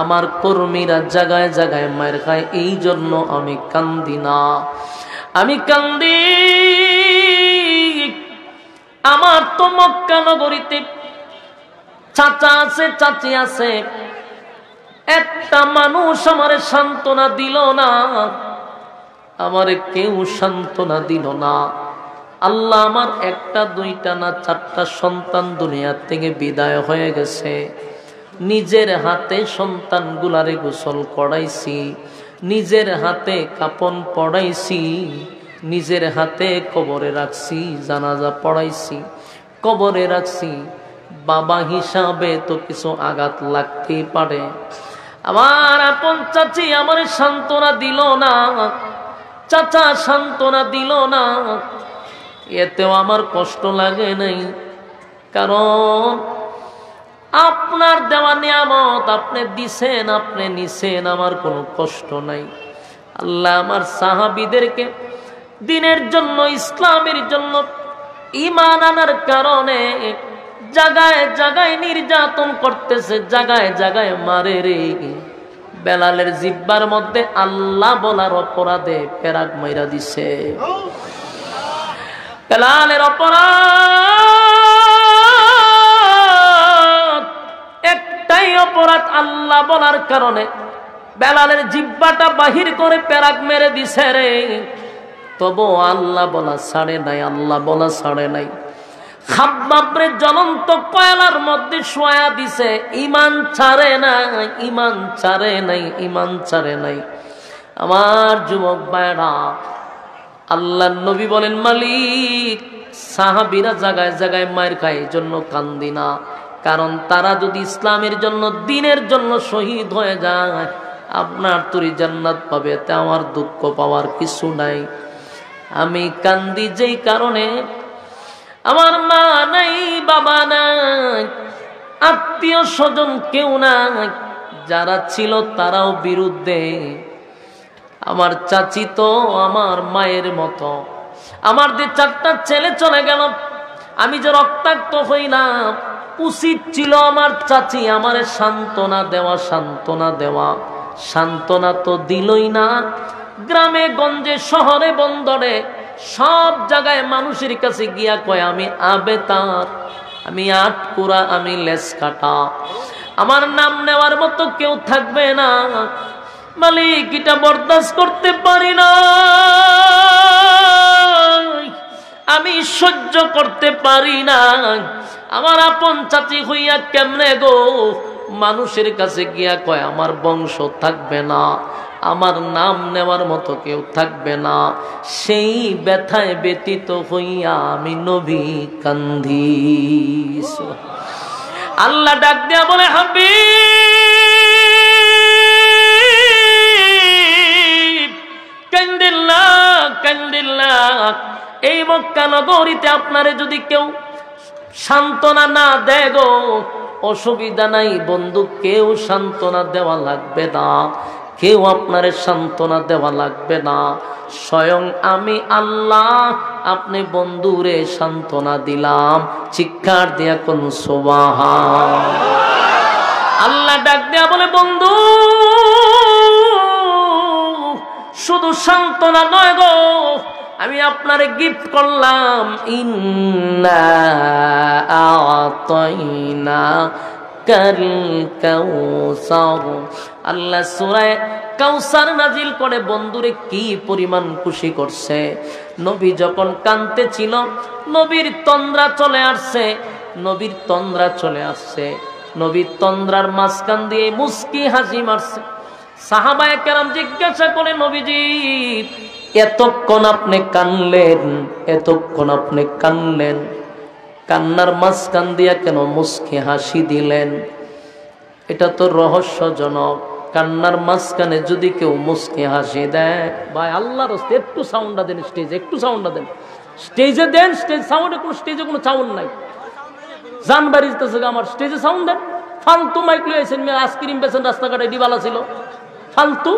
আমার কর্মীরা জায়গায় জায়গায় মার খায়, এই জন্য আমি কান্দি না। আমি কান্দি আমার তো মক্কা নগরীতে চাচা আছে, চাচি আছে, একটা মানুষ আমারে সান্ত্বনা দিল না, আমারে কেউ সান্ত্বনা দিল না। আল্লাহ আমার একটা দুইটা না 4টা সন্তান দুনিয়া থেকে বিদায় হয়ে গেছে। নিজের হাতে সন্তানগুলারে গোসল করাইছি, নিজের হাতে কাপন পড়াইছি, নিজের হাতে কবরে রাখছি, জানাজা পড়াইছি। কবরে রাখছি, বাবা হিসাবে তো কিছু আঘাত লাগতেই পারে। আমার আপন চাচি আমার সান্ত্বনা দিল না, চাচা সান্ত্বনা দিল না, এতেও আমার কষ্ট লাগে নাই, কারণ আপনার দেওয়া নিয়ামত আপনি দিছেন, আপনি নিছেন, আমার কোনো কষ্ট নাই। আল্লাহ আমার সাহাবীদেরকে দিনের জন্য, ইসলামের জন্য ঈমান আনার কারণে জায়গায় জায়গায় নির্যাতন করতেছে, জায়গায় জায়গায় মারে রে। বেলালের জিহ্বার মধ্যে আল্লাহ বলার অপরাধে পেরাক মাইরা দিছে। বেলালের অপরাধ একটাই, অপরাধ আল্লাহ বলার কারণে বেলালের জিহ্বাটা বাহির করে পেরাক মেরে দিছে রে। তবু আল্লাহ বলা ছাড়ে নাই, আল্লাহ বলা ছাড়ে নাই। খাব্বাবরে জ্বলন্ত কয়লার মধ্যে শোয়া দিছে, ঈমান ছাড়ে নাই, ঈমান ছাড়ে নাই, ঈমান ছাড়ে নাই। আমার যুবক ভাইরা, আল্লাহর নবী বলেন, মালিক সাহাবীরা জায়গায় জায়গায় মার খায়, এই জন্য কান্দি না, কারণ তারা যদি ইসলামের জন্য, দিনের জন্য শহীদ হয়ে যায়, আপনার তুরি জান্নাত পাবে, তে আমার দুঃখ পাওয়ার কিছু নাই। আমি কান্দি যেই কারণে আমার মা নাই, বাবা নাই, আত্মীয় স্বজন কেউ নাই, যারা ছিল তারাও বিরুদ্ধে। আমার চাচি তো আমার মায়ের মতো, আমার যে 4টা ছেলে চলে গেল, আমি যে রক্তাক্ত হইলাম, উচিত ছিল আমার চাচি আমারে সান্ত্বনা দেওয়া, সান্ত্বনা দেওয়া। সান্ত্বনা তো দিলই না। গ্রামে গঞ্জে শহরে বন্দরে সব জায়গায় মানুষের কাছে গিয়া কয়, আমি আবেতার, আমি আটকুরা, আমি লেস কাটা, আমার নাম নেওয়ার মতো কেউ থাকবে না। মালিক এটা বরদাস্ত করতে পারি না, আমি সহ্য করতে পারি না। আমার আপন চাচি হইয়া কেমনে গো মানুষের কাছে গিয়া কয় আমার বংশ থাকবে না, আমার নাম নেওয়ার মতো কেউ থাকবে না। সেই ব্যথায় ব্যতীত হইয়া আমি নবী কান্ধি। আল্লাহ ডাক দিয়া বলে, হাবিব কান্দিল্লা, কান্দিল্লা, এই মক্কা নগরীতে আপনারে যদি কেউ সান্ত্বনা না দেয় গো, অসুবিধা নাই বন্ধু, কেউ সান্ত্বনা দেওয়া লাগবে না, কেউ আপনারে সান্ত্বনা দেওয়া লাগবে না, স্বয়ং আমি আল্লাহ আপনি বন্ধুরে সান্ত্বনা দিলাম। চিৎকার দিয়া কোন সুবহান। আল্লাহ ডাক দেয়া বলে, বন্ধু শুধু সান্ত্বনা নয় গো, আমি আপনারে গিফট করলাম, ইন্না আতাইনা কাল কাউসার। আল্লাহ সূরা কাউসার নাজিল করে বন্ধুরে কি পরিমাণ খুশি করছে। নবী যখন কাঁদতে ছিল, নবীর তন্দ্রা চলে আসছে, নবীর তন্দ্রা চলে আসছে, নবীর তন্দ্রার মাঝখান দিয়ে মুস্কি হাসি মারছে। সাহাবায়ে কেরাম জিজ্ঞাসা করে, নবীজি এতক্ষণ আপনি কানলেন, এতক্ষণ আপনি কানলেন, কান্নার মাঝখান দিয়া কেন মুস্কি হাসি দিলেন? এটা তো রহস্যজনক। কান্নার মাঝখানে যদি কেউ মুস্কি হাসি দেয়, ভাই আল্লাহর রাস্তে একটু সাউন্ডটা দেন, স্টেজে একটু সাউন্ডটা দেন, স্টেজে দেন, স্টেজ সাউন্ডে কোনো, স্টেজে কোনো সাউন্ড নাই, জান বাড়িতেছে আমার, স্টেজে সাউন্ড দেন। ফালতু মাইক লইছেন, আইসক্রিম বেছেন রাস্তাঘাটে, ডিবালা ছিল, ফালতু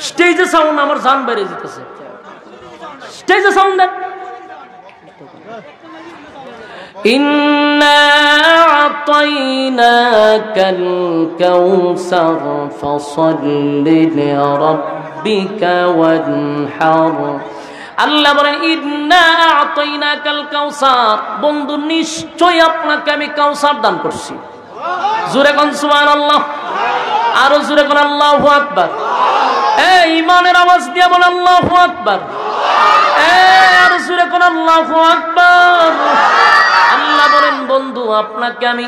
স্টেজে সাউন্ড, আমার জান বাইরে যেতেছে, স্টেজে সাউন্ড দেন। ইন্না আতাইনাকাল কাউসার ফাসাল্লি লিরাব্বিকা ওয়ানহার। আল্লাহ বলেন, ইন্না আতাইনাকাল কাউসার, বন্ধু নিশ্চয় আপনাকে আমি কাউসার দান করছি। জোরে কোন সুবহানাল্লাহ, আরো জোরে কোন আল্লাহু আকবার। এই ঈমানের আওয়াজ দিয়া বল আল্লাহু আকবার। এই আরো জোরে কোন আল্লাহু আকবার। আল্লাহ বলেন, বন্ধু আপনাকে আমি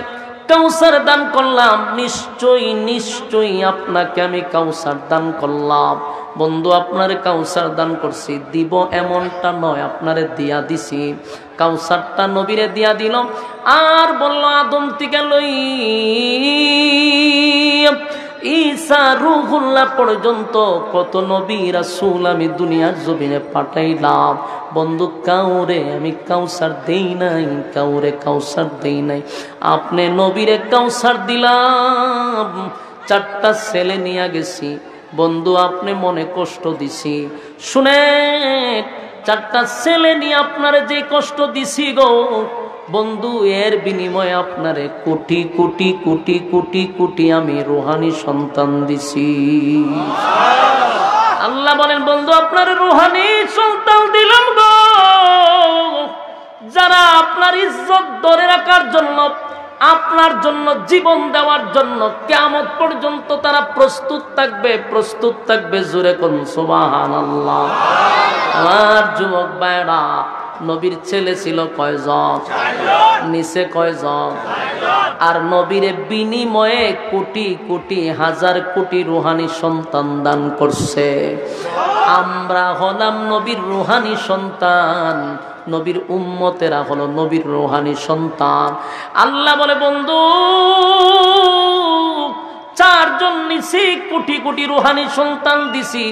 কাউসার দান করলাম, নিশ্চয়ই নিশ্চয়ই আপনাকে আমি কাউসার দান করলাম। বন্ধু আপনারে কাউসার দান করছি, দিব এমনটা নয়, আপনারে দিয়া দিছি। কাউসারটা নবীরে দিয়া দিল আর বলল আদম থেকে লই ঈসা রূহুল্লাহ পর্যন্ত কত নবী রাসূল আমি দুনিয়ার জমিনে পাঠাইলাম, বন্ধু কাউরে আমি কাউসার দেই নাই, কাউরে কাউসার দেই নাই। আপনি নবীরে কাউসার দিলাম, 4টা ছেলে নিয়ে গেছি বন্ধু, আপনি মনে কষ্ট দিছি। শুনে 4টা ছেলে নিয়ে আপনারে যে কষ্ট দিছি গো বন্ধু, এর বিনিময়ে আপনারে কোটি কোটি কোটি কোটি কোটি আমি রুহানি সন্তান দিছি। আল্লাহ বলেন বন্ধু আপনার রুহানি সন্তান দিলাম গো, যারা আপনার ইজ্জত ধরে রাখার জন্য, আপনার জন্য জীবন দেওয়ার জন্য কিয়ামত পর্যন্ত তারা প্রস্তুত থাকবে, প্রস্তুত থাকবে। জোরে কোন সুবহানাল্লাহ। আমার যুবক ভাইরা, নবীর ছেলে ছিল কয়জন? নিচে কয়জন? আর নবীর বিনিময়ে কোটি কোটি হাজার কোটি রুহানি সন্তান দান করছে। আমরা হলাম নবীর রুহানি সন্তান, নবীর উম্মতেরা হলো নবীর রুহানি সন্তান। আল্লাহ বলে বন্ধু 4 জন নিছি, কোটি কোটি রুহানি সন্তান দিছি।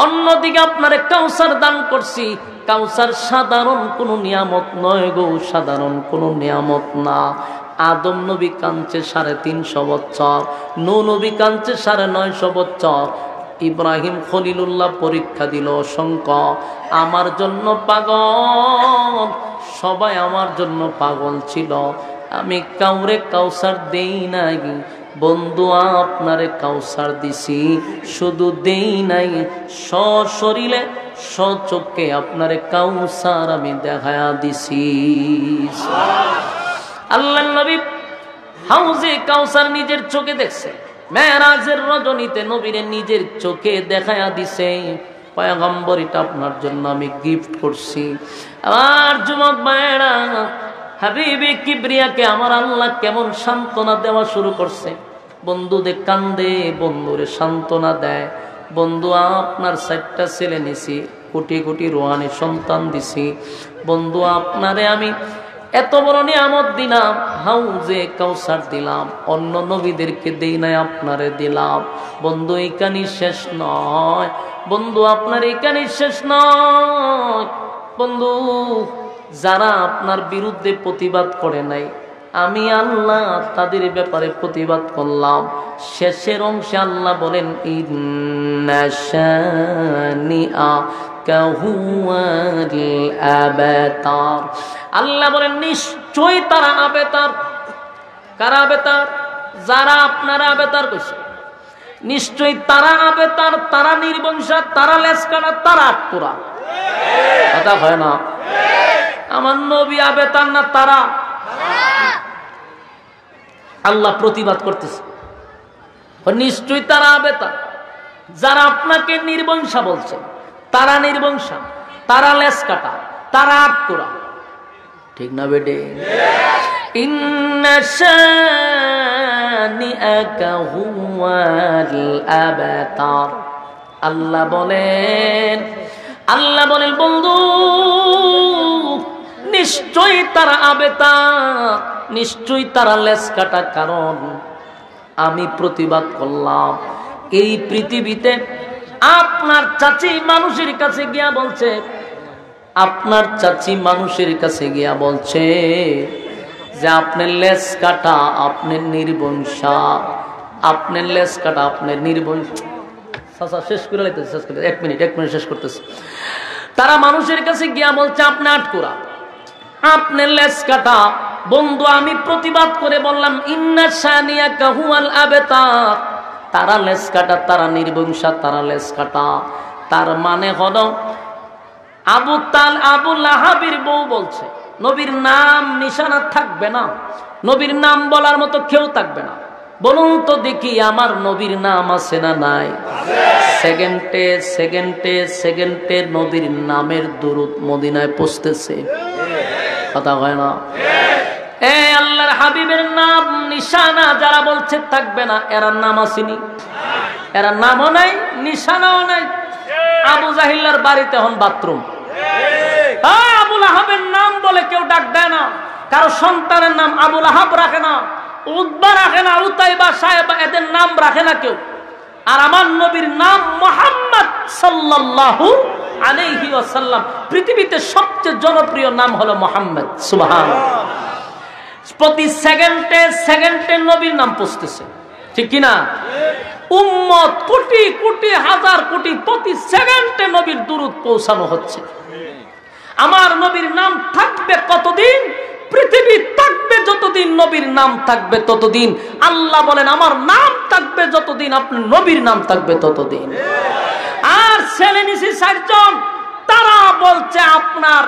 অন্যদিকে আপনারে কাউসার দান করছি। কাউসার সাধারণ কোনো নিয়ামত নয় গো, সাধারণ কোনো নিয়ামত না। আদম নবী কাঁদছে 350 বছর, নূহ নবী কাঁদছে 950 বছর, ইব্রাহিম খলিলুল্লাহ পরীক্ষা দিল অসংখ্য। আমার জন্য পাগল, সবাই আমার জন্য পাগল ছিল। আমি কাউরে কাউসার দেই নাই বন্ধু, আপনারে কাউসার দিছি। শুধু দেই নাই, সশরীরে সচক্ষে আপনারে কাউসার আমি দেখায়া দিছি। আল্লাহর নবী হাউজে কাউসার নিজের চোখে দেখছে। মেরাজের রজনীতে নবীরে নিজের চোখে দেখায়া দিছে। পয়গম্বর, এটা আপনার জন্য আমি গিফট করছি। আমার যুবক ভাইরা, হাবিবে কিবরিয়াকে আমার আল্লাহ কেমন সান্ত্বনা দেওয়া শুরু করছে। বন্ধুদের কান্দে, বন্ধুরে সান্ত্বনা দেয়। বন্ধু আপনার 4টা ছেলে নিছি, কোটি কোটি রুহানি সন্তান দিছি। বন্ধু আপনারে আমি এত বড় নিয়ামত দিলাম, হাউজে কাউসার দিলাম, অন্য নবীদেরকে দেই নাই, আপনারে দিলাম। বন্ধু এখানেই শেষ নয়, বন্ধু আপনার এখানেই শেষ নয়। বন্ধু যারা আপনার বিরুদ্ধে প্রতিবাদ করে নাই, আমি আল্লাহ তাদের ব্যাপারে প্রতিবাদ করলাম। শেষের অংশে আল্লাহ বলেন ইন্না শানিআকা হুয়াল আবতার। আল্লাহ বলেন নিশ্চয়ই তারা আবেতার। কারা আবেতার? যারা আপনারা আবেতার কইছে, নিশ্চয়ই তারা আবেতার, তারা নির্বংশা, তারা লেসকানা, তারা আটপুরা। কথা হয় না? আমার নবী আবেতার না তারা? আল্লাহ প্রতিবাদ করতেছে, নিশ্চয়ই তারা আবেতার। যারা আপনাকে নির্বংশা বলছে, তারা নির্বংশা, তারা লেস কাটা, তারা আটপুরা। ঠিক না বেটে? ইন্না শানিআকা হুয়াল আবতার। আল্লাহ বলেন, আল্লাহ বলেন বন্ধু নিশ্চয়ই তারা আবেতার, নিশ্চয়ই তারা লেস কাটা। কারণ আমি প্রতিবাদ করলাম। এই পৃথিবীতে আপনার চাচি মানুষের কাছে গিয়া বলছে, আপনার চাচি মানুষের কাছে গিয়া বলছে যে আপনার লেস কাটা, আপনার নির্বংশা, আপনার লেস কাটা, আপনার নির্বংশা। শেষ করে লাইতেছে, শেষ করে 1 মিনিট শেষ করতেছে। তারা মানুষের কাছে গিয়া বলছে আপনি আটকুরা, আপনার লেস কাটা। বন্ধু আমি প্রতিবাদ করে বললাম ইন্না শানিআকা হুয়াল আবতার। তারা লেস কাটা, তারা নির্বংশা, তারা লেস কাটা। তার মানে হলো আবু লাহাবের বউ বলছে নবীর নাম নিশানা থাকবে না, নবীর নাম বলার মতো কেউ থাকবে না। বলুন তো দেখি আমার নবীর নাম আছে না নাই? সেকেন্ডে সেকেন্ডে সেকেন্ডে নবীর নামের দুরূদ মদিনায় পৌঁছতেছে। কথা হয় না? আল্লাহর হাবিবের নাম নিশানা যারা বলছে থাকবে না, এরা নাম আসেনি, এরা নামও নাই, নিশানাও নাই। আবু জাহিল্লার বাড়িতে এখন বাথরুম। আবু লাহাবের নাম বলে কেউ ডাক দেয় না, কারো সন্তানের নাম আবুল আহাব রাখে না, উতবা রাখে না, উতাইবা সাহেবা এদের নাম রাখে না কেউ। আর আমার নবীর নাম মুহাম্মদ সাল্লাল্লাহু আলাইহি ওয়াসাল্লাম। পৃথিবীতে সবচেয়ে জনপ্রিয় নাম হলো মুহাম্মদ। সুবহানাল্লাহ। প্রতি সেকেন্ডে সেকেন্ডে নবীর নাম পৌঁছতেছে, ঠিক কিনা? উম্মত কোটি কোটি হাজার কোটি প্রতি সেকেন্ডে নবীর দুরূদ পৌঁছানো হচ্ছে। আমার নবীর নাম থাকবে কতদিন? পৃথিবী থাকবে যতদিন নবীর নাম থাকবে ততদিন। আল্লাহ বলেন আমার নাম থাকবে যতদিন, আপনার নবীর নাম থাকবে ততদিন। আর ছেলে নিছি 4 জন, তারা বলছে আপনার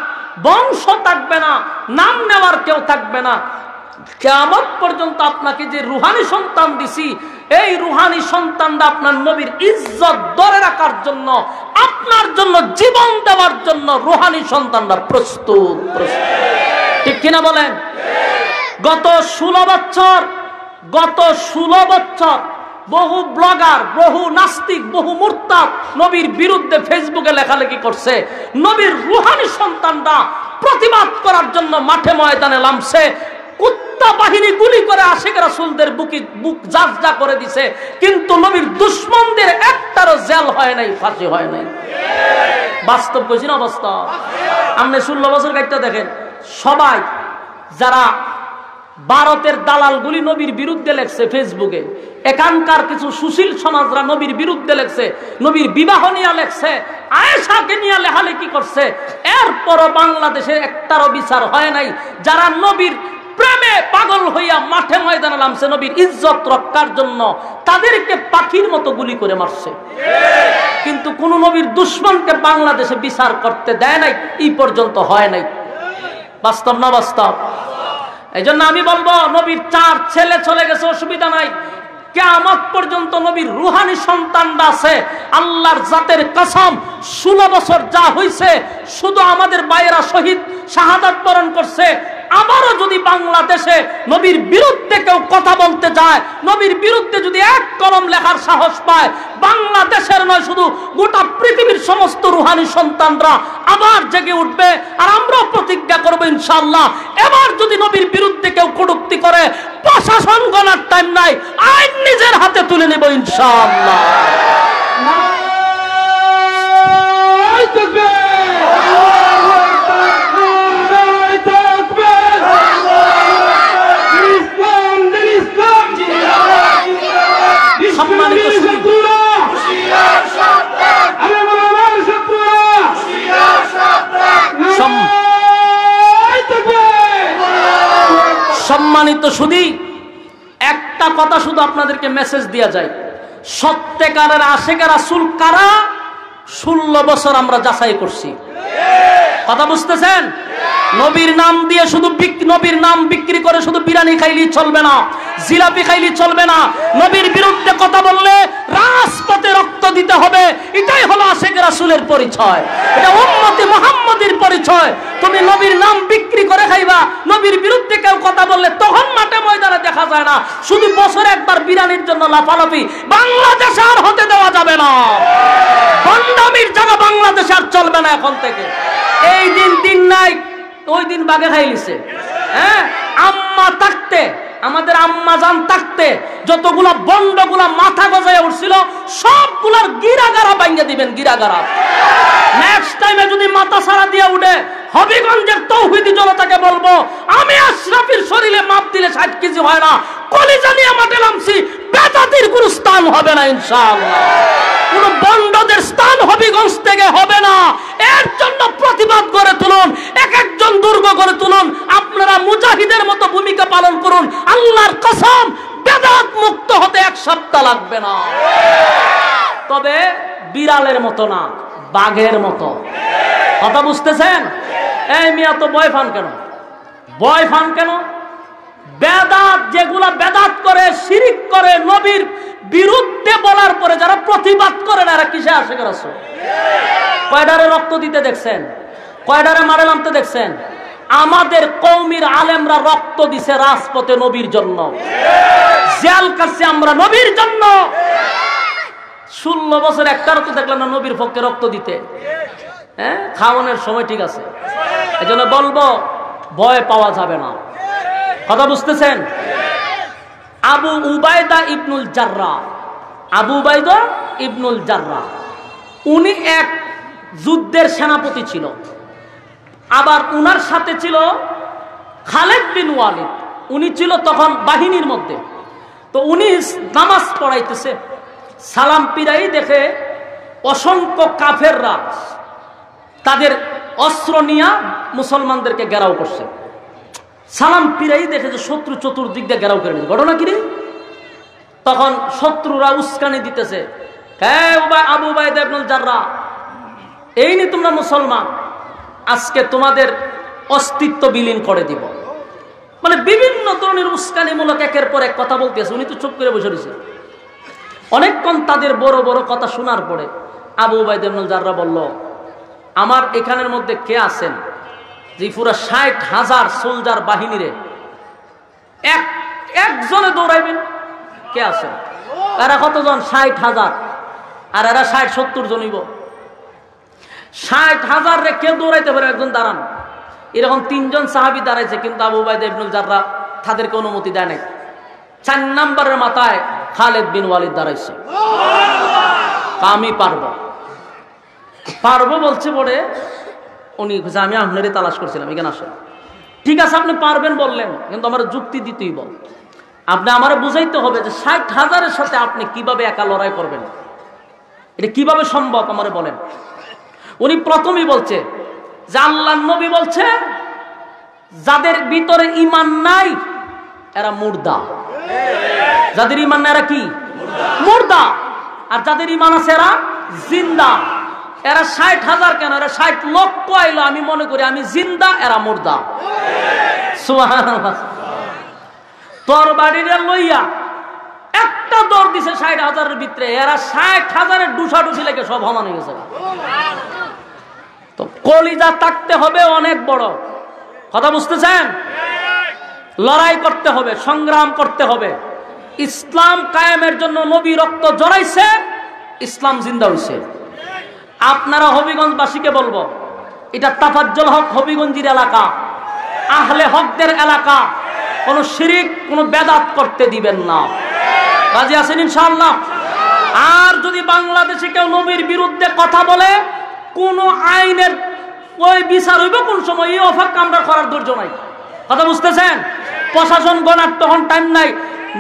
বংশ থাকবে না, নাম নেওয়ার কেউ থাকবে না। কিয়ামত পর্যন্ত আপনাকে যে রুহানি সন্তান দিছি, এই রুহানি সন্তানরা আপনার নবীর ইজ্জত ধরে রাখার জন্য, আপনার জন্য জীবন দেওয়ার জন্য রুহানি সন্তানরা প্রস্তুত। ঠিক কিনা বলেন? গত 16 বছর বহু ব্লগার, বহু নাস্তিক, বহু মুরতাদ নবীর বিরুদ্ধে ফেসবুকে লেখালেখি করছে। নবীর রুহানি সন্তানরা প্রতিবাদ করার জন্য মাঠে ময়দানে নামছে। কুত্তা বাহিনী গুলি করে আশিক রাসূলদের বুক জাজজা করে দিছে, কিন্তু নবীর দুশমনদের একটারও জেল হয় নাই, ফাঁসি হয় নাই। বাস্তব কইছি না? বাস্তব। আপনি 16 বছর কাটটা দেখেন, সবাই যারা ভারতের দালালগুলি নবীর বিরুদ্ধে লেখছে ফেসবুকে, এখানকার কিছু সুশীল সমাজরা নবীর বিরুদ্ধে লেখছে, নবীর বিবাহ নিয়ে লেখছে, আয়েশাকে নিয়ে লেখালেখি করছে। এরপরও বাংলাদেশে একটারও বিচার হয় নাই। যারা নবীর প্রেমে পাগল হইয়া মাঠে ময়দানে নামছে নবীর ইজ্জত রক্ষার জন্য, তাদেরকে পাখির মতো গুলি করে মারছে। কিন্তু কোন নবীর দুশমনকে বাংলাদেশে বিচার করতে দেয় নাই, এই পর্যন্ত হয় নাই। বাস্তব না বাস্তব? এই জন্য আমি বলবো, নবীর 4 ছেলে চলে গেছে, অসুবিধা নাই। কিয়ামত পর্যন্ত নবীর রুহানি সন্তানরা আছে। আল্লাহর জাতের কসম, 16 বছর যা হইছে, শুধু আমাদের ভাইয়েরা শহীদ শাহাদাত বরণ করছে। আবারও যদি বাংলাদেশে নবীর বিরুদ্ধে কেউ কথা বলতে যায়, নবীর বিরুদ্ধে যদি এক কলম লেখার সাহস পায়, বাংলাদেশের নয় শুধু গোটা পৃথিবীর সমস্ত রুহানি সন্তানরা আবার জেগে উঠবে। আর আমরাও প্রতিজ্ঞা করব ইনশাআল্লাহ, এবার যদি নবীর বিরুদ্ধে কেউ কটূক্তি করে, প্রশাসন গণার টাইম নাই, আইন নিজের হাতে তুলে নেব ইনশাআল্লাহ। সম্মানিত সুধী, একটা কথা শুধু আপনাদেরকে মেসেজ দেয়া যায়, সত্যিকারের আশিকে রাসূল কারা 16 বছর আমরা যাচাই করছি। কথা বুঝতেছেন? নবীর নাম দিয়ে শুধু নবীর নাম বিক্রি করে শুধু বিরিয়ানি খাইলেই চলবে না, জিলাপি খাইলেই চলবে না। নবীর বিরুদ্ধে কথা বললে রাজপথে রক্ত দিতে হবে। এটাই হলো আশিক রাসূলের পরিচয়, এটা উম্মতে মুহাম্মাদের পরিচয়। তুমি নবীর নাম বিক্রি করে খাইবা, নবীর বিরুদ্ধে কেউ কথা বললে তখন মাঠে ময়দানে দেখা যায় না, শুধু বছরে একবার বিরিয়ানির জন্য লাফালাফি। বাংলাদেশ আর হতে দেওয়া যাবে না। বন্ডামির জায়গা বাংলাদেশ আর চলবে না এখন থেকে। এই দিন নাই, ওই দিন বাগে খাইলিছে। হ্যাঁ, আম্মা থাকতে, আমাদের আম্মা জান থাকতে যতগুলা বন্ডগুলা মাথা গজায় উঠছিল, সবগুলার গিরাগারা ভাঙিয়ে দিবেন, গিরাগারা। নেক্সট টাইমে যদি মাথা সারা দিয়ে উঠে, হবিগঞ্জের তৌহিদি জনতাকে বলবো, আমি আশরাফির শরীরে মাপ দিলে 60 কেজি হয় না, কলিজা নিয়ে মাঠে নামছি, বেদাতির কোনো স্থান হবে না ইনশাআল্লাহ। কোন বন্ডদের স্থান হবিগঞ্জ থেকে হবে না। এর জন্য প্রতিবাদ করে তুলুন, এক একজন দুর্গ করে তুলুন। আপনারা মুজাহিদের মতো ভূমিকা পালন করুন। আল্লাহর কসম, বেদাত মুক্ত হতে 1 সপ্তাহ লাগবে না। তবে বিড়ালের মতো না, বাঘের মতো। কথা বুঝতেছেন? এই মিয়া তো বয় ফান কেন? বয় ফান কেন? বেদাত যেগুলা বেদাত করে, শিরিক করে, নবীর বিরুদ্ধে বলার পরে যারা প্রতিবাদ করে না, এরা কিসে আশিক রাসূল? কয়ডারে রক্ত দিতে দেখছেন? কয়ডারে মারে নামতে দেখছেন? আমাদের কওমির আলেমরা রক্ত দিছে রাজপথে নবীর জন্য, জেল কাটছে আমরা নবীর জন্য। 16 বছর একটারও তো দেখলাম না নবীর পক্ষে রক্ত দিতে। হ্যাঁ, খাওয়ানোর সময় ঠিক আছে। এই জন্য বলবো, ভয় পাওয়া যাবে না। কথা বুঝতেছেন? আবু উবায়দা ইবনুল জাররাহ, আবু উবায়দা ইবনুল জাররাহ উনি এক যুদ্ধের সেনাপতি ছিল। আবার উনার সাথে ছিল খালেদ বিন ওয়ালিদ, উনি ছিল তখন বাহিনীর মধ্যে। তো উনি নামাজ পড়াইতেছে, সালাম পিরাই দেখে অসংখ্য কাফেররা তাদের অস্ত্র নিয়ে মুসলমানদেরকে ঘেরাও করছে। সালাম পিরাই দেখে যে শত্রু চতুর্দিক দিয়ে ঘেরাও করে নিয়েছে। ঘটনা কি? তখন শত্রুরা উস্কানি দিতেছে, আবু উবায়দা ইবনুল জাররাহ, এই নি তোমরা মুসলমান, আজকে তোমাদের অস্তিত্ব বিলীন করে দিব। মানে বিভিন্ন ধরনের উস্কানিমূলক একের পর এক কথা বলতেছে। উনি তো চুপ করে বসে রয়েছে। অনেকক্ষণ তাদের বড় বড় কথা শোনার পরে আবু উবায়দা ইবনুল জাররাহ বলল, আমার এখানের মধ্যে কে আছেন যে পুরা 60,000 সোলজার বাহিনীরে একজনে দৌড়াইবেন? কে আছেন? এরা কতজন? 60,000। আর এরা 60-70 জনইব। 60,000 রে কে দৌড়াইতে পারে? একজন দাঁড়ান। এরকম 3 জন সাহাবী দাঁড়াইছে, কিন্তু আবু উবায়দা ইবনুল জাররাহ তাদেরকে অনুমতি দেয় নাই। 4 নম্বরের মাথায় খালেদ বিন ওয়ালিদ দাঁড়াইছে। আমি পারবো পারবো বলছে। পরে উনি আমি আপনারই তালাশ করছিলাম, এখানে আসেন। ঠিক আছে, আপনি পারবেন বললেন, কিন্তু আমার যুক্তি দিতেই বল। আপনি আমার বুঝাইতে হবে যে 60,000-এর সাথে আপনি কিভাবে একা লড়াই করবেন, এটা কিভাবে সম্ভব আমারে বলেন। উনি প্রথমেই বলছে যে আল্লাহর নবী বলছে যাদের ভিতরে ঈমান নাই এরা মুর্দা। যাদের ঈমান নাই এরা কি? মুর্দা। আর যাদের ঈমান আছে এরা জিন্দা। এরা 60,000 কেন? এরা 60 লক্ষ আইলো, আমি মনে করি আমি জিন্দা, এরা মুর্দা। সুবহানাল্লাহ। তরবারিরে লইয়া একটা দৌড় দিছে 60,000-এর ভিতরে, এরা 60,000-এর ডুসাডুসি লেগে সব সমান হয়ে গেছে। তো কলিজা থাকতে হবে অনেক বড়। কথা বুঝতেছেন? লড়াই করতে হবে, সংগ্রাম করতে হবে। ইসলাম কায়েমের জন্য নবী রক্ত জড়াইছে, ইসলাম জিন্দা হইছে। আপনারা হবিগঞ্জবাসীকে বলবো, এটা তাফাজ্জল হক হবিগঞ্জের এলাকা, আহলে হকদের এলাকা। কোন শিরিক, কোন বেদাত করতে দিবেন না। রাজি আছেন ইনশাআল্লাহ? আর যদি বাংলাদেশে কেউ নবীর বিরুদ্ধে কথা বলে, কোন আইনের ওই বিচার হইব কোন সময়, এই অফাক আমরা করার ধৈর্য নাই। কথা বুঝতেছেন? প্রশাসন গণার তখন টাইম নাই।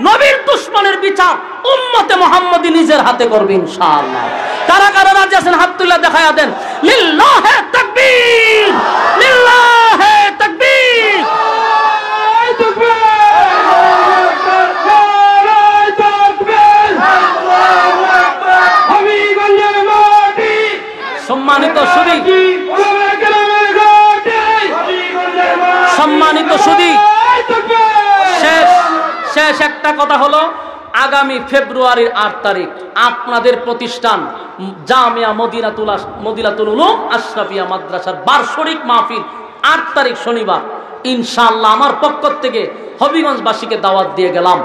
নবীর দুশমনের বিচার উম্মতে মুহাম্মদী নিজের হাতে করবে ইনশাআল্লাহ। কারা কারা রাজি আছেন হাত তুলে দেখায়া দেন। লিল্লাহে তাকবীর, লিল্লাহে তাকবীর। সম্মানিত সুধী, সম্মানিত সুধী, শেষ একটা কথা হলো, আগামী ফেব্রুয়ারির 8 তারিখ আপনাদের প্রতিষ্ঠান জামিয়া মদিনাতুল উলুম আশরাফিয়া মাদ্রাসার বার্ষিক মাহফিল 8 তারিখ শনিবার। ইনশাআল্লাহ আমার পক্ষ থেকে হবিগঞ্জবাসীকে দাওয়াত দিয়ে গেলাম।